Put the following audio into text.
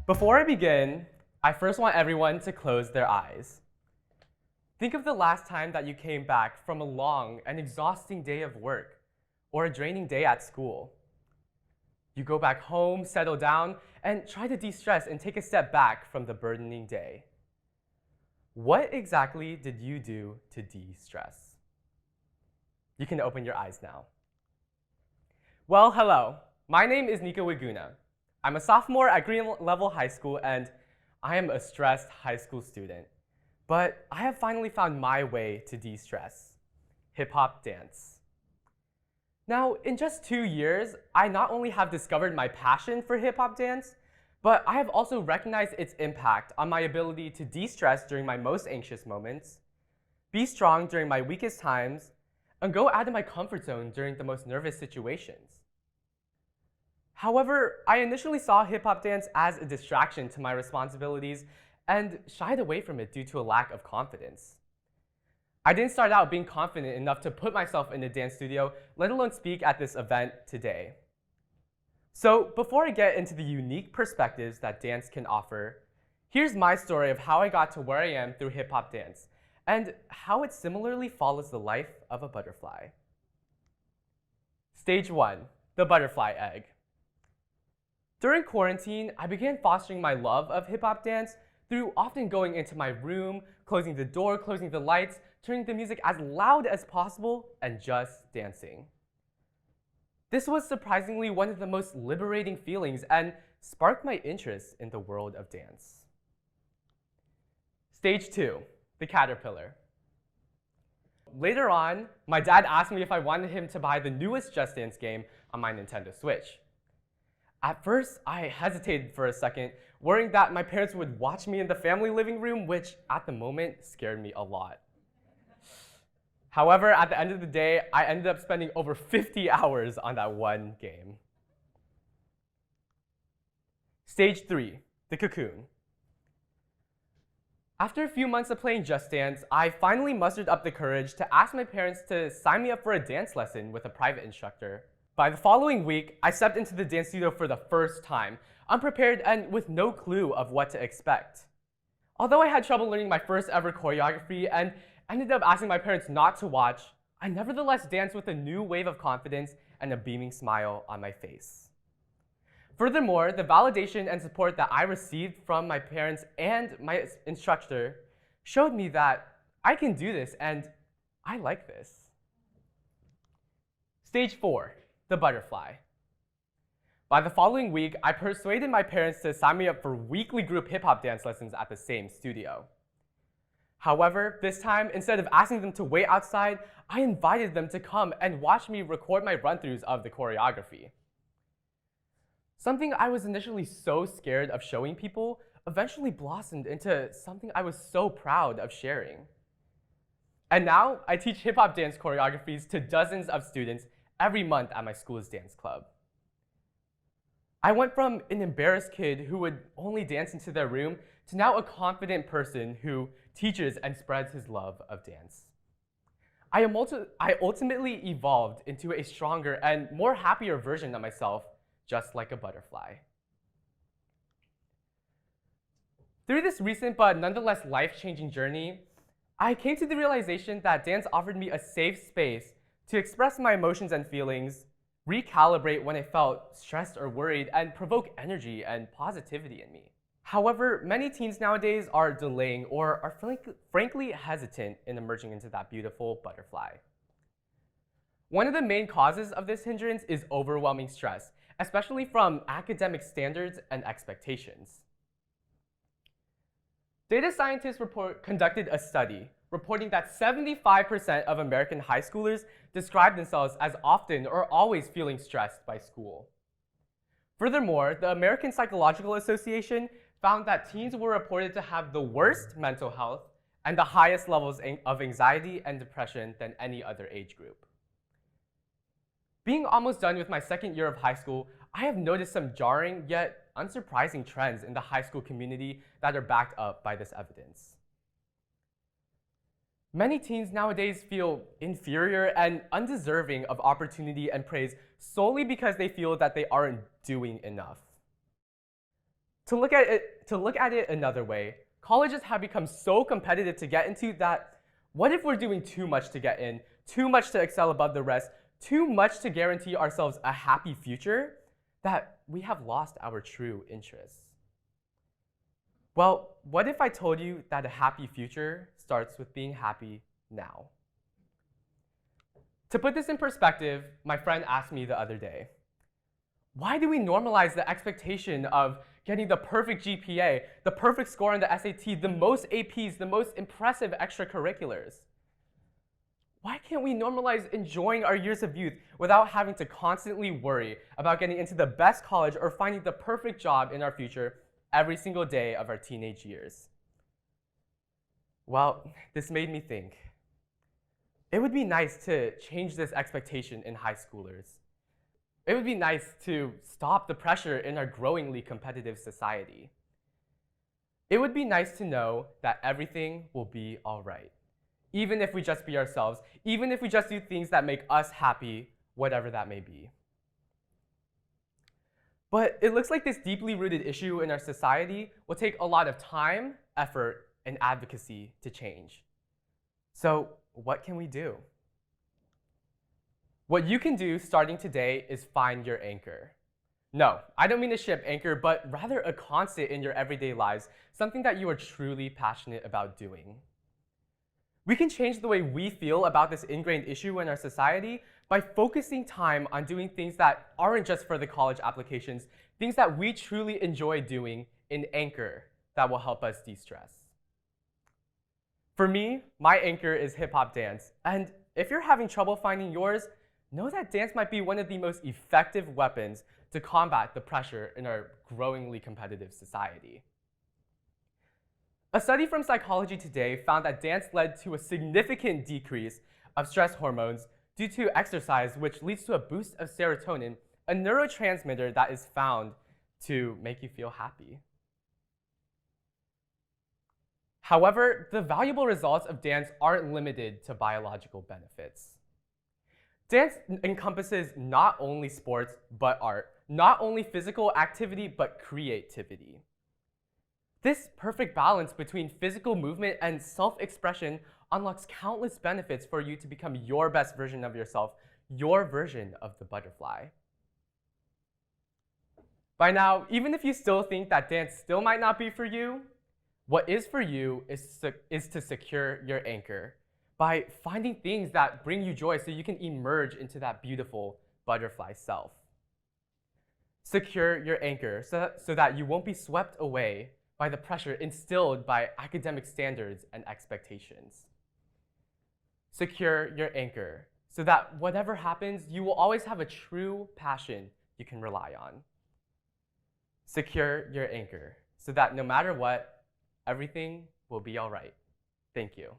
Before I begin, I first want everyone to close their eyes. Think of the last time that you came back from a long and exhausting day of work or a draining day at school. You go back home, settle down, and try to de-stress and take a step back from the burdening day. What exactly did you do to de-stress? You can open your eyes now. Well, hello. My name is Niko Wiguna. I'm a sophomore at Green Level High School, and I am a stressed high school student. But I have finally found my way to de-stress: hip-hop dance. Now, in just 2 years, I not only have discovered my passion for hip-hop dance, but I have also recognized its impact on my ability to de-stress during my most anxious moments, be strong during my weakest times, and go out of my comfort zone during the most nervous situations. However, I initially saw hip-hop dance as a distraction to my responsibilities and shied away from it due to a lack of confidence. I didn't start out being confident enough to put myself in a dance studio, let alone speak at this event today. So before I get into the unique perspectives that dance can offer, here's my story of how I got to where I am through hip-hop dance, and how it similarly follows the life of a butterfly. Stage 1, the butterfly egg. During quarantine, I began fostering my love of hip-hop dance through often going into my room, closing the door, closing the lights, turning the music as loud as possible, and just dancing. This was surprisingly one of the most liberating feelings and sparked my interest in the world of dance. Stage 2, the caterpillar. Later on, my dad asked me if I wanted him to buy the newest Just Dance game on my Nintendo Switch. At first, I hesitated for a second, worrying that my parents would watch me in the family living room, which at the moment scared me a lot. However, at the end of the day, I ended up spending over 50 hours on that one game. Stage 3, the Cocoon. After a few months of playing Just Dance, I finally mustered up the courage to ask my parents to sign me up for a dance lesson with a private instructor. By the following week, I stepped into the dance studio for the first time, unprepared and with no clue of what to expect. Although I had trouble learning my first ever choreography and ended up asking my parents not to watch, I nevertheless danced with a new wave of confidence and a beaming smile on my face. Furthermore, the validation and support that I received from my parents and my instructor showed me that I can do this and I like this. Stage 4, the butterfly. By the following week, I persuaded my parents to sign me up for weekly group hip-hop dance lessons at the same studio. However, this time, instead of asking them to wait outside, I invited them to come and watch me record my run-throughs of the choreography. Something I was initially so scared of showing people eventually blossomed into something I was so proud of sharing. And now, I teach hip-hop dance choreographies to dozens of students every month at my school's dance club. I went from an embarrassed kid who would only dance into their room to now a confident person who teaches and spreads his love of dance. I ultimately evolved into a stronger and more happier version of myself, just like a butterfly. Through this recent but nonetheless life-changing journey, I came to the realization that dance offered me a safe space to express my emotions and feelings, recalibrate when I felt stressed or worried, and provoke energy and positivity in me. However, many teens nowadays are delaying or are frankly hesitant in emerging into that beautiful butterfly. One of the main causes of this hindrance is overwhelming stress, especially from academic standards and expectations. Data scientists conducted a study reporting that 75% of American high schoolers describe themselves as often or always feeling stressed by school. Furthermore, the American Psychological Association found that teens were reported to have the worst mental health and the highest levels of anxiety and depression than any other age group. Being almost done with my second year of high school, I have noticed some jarring yet unsurprising trends in the high school community that are backed up by this evidence. Many teens nowadays feel inferior and undeserving of opportunity and praise solely because they feel that they aren't doing enough. To look at it another way, colleges have become so competitive to get into that what if we're doing too much to get in, too much to excel above the rest, too much to guarantee ourselves a happy future, that we have lost our true interests? Well, what if I told you that a happy future starts with being happy now? To put this in perspective, my friend asked me the other day, why do we normalize the expectation of getting the perfect GPA, the perfect score on the SAT, the most APs, the most impressive extracurriculars? Why can't we normalize enjoying our years of youth without having to constantly worry about getting into the best college or finding the perfect job in our future every single day of our teenage years? Well, this made me think. It would be nice to change this expectation in high schoolers. It would be nice to stop the pressure in our growingly competitive society. It would be nice to know that everything will be all right, even if we just be ourselves, even if we just do things that make us happy, whatever that may be. But it looks like this deeply rooted issue in our society will take a lot of time, effort, and advocacy to change. So what can we do? What you can do starting today is find your anchor. No, I don't mean a ship anchor, but rather a constant in your everyday lives, something that you are truly passionate about doing. We can change the way we feel about this ingrained issue in our society by focusing time on doing things that aren't just for the college applications, things that we truly enjoy doing in anchor that will help us de-stress. For me, my anchor is hip-hop dance, and if you're having trouble finding yours, know that dance might be one of the most effective weapons to combat the pressure in our growingly competitive society. A study from Psychology Today found that dance led to a significant decrease of stress hormones due to exercise, which leads to a boost of serotonin, a neurotransmitter that is found to make you feel happy. However, the valuable results of dance aren't limited to biological benefits. Dance encompasses not only sports, but art, not only physical activity, but creativity. This perfect balance between physical movement and self-expression unlocks countless benefits for you to become your best version of yourself, your version of the butterfly. By now, even if you still think that dance still might not be for you, what is for you is to secure your anchor by finding things that bring you joy so you can emerge into that beautiful butterfly self. Secure your anchor so that you won't be swept away by the pressure instilled by academic standards and expectations. Secure your anchor so that whatever happens, you will always have a true passion you can rely on. Secure your anchor so that no matter what, everything will be all right. Thank you.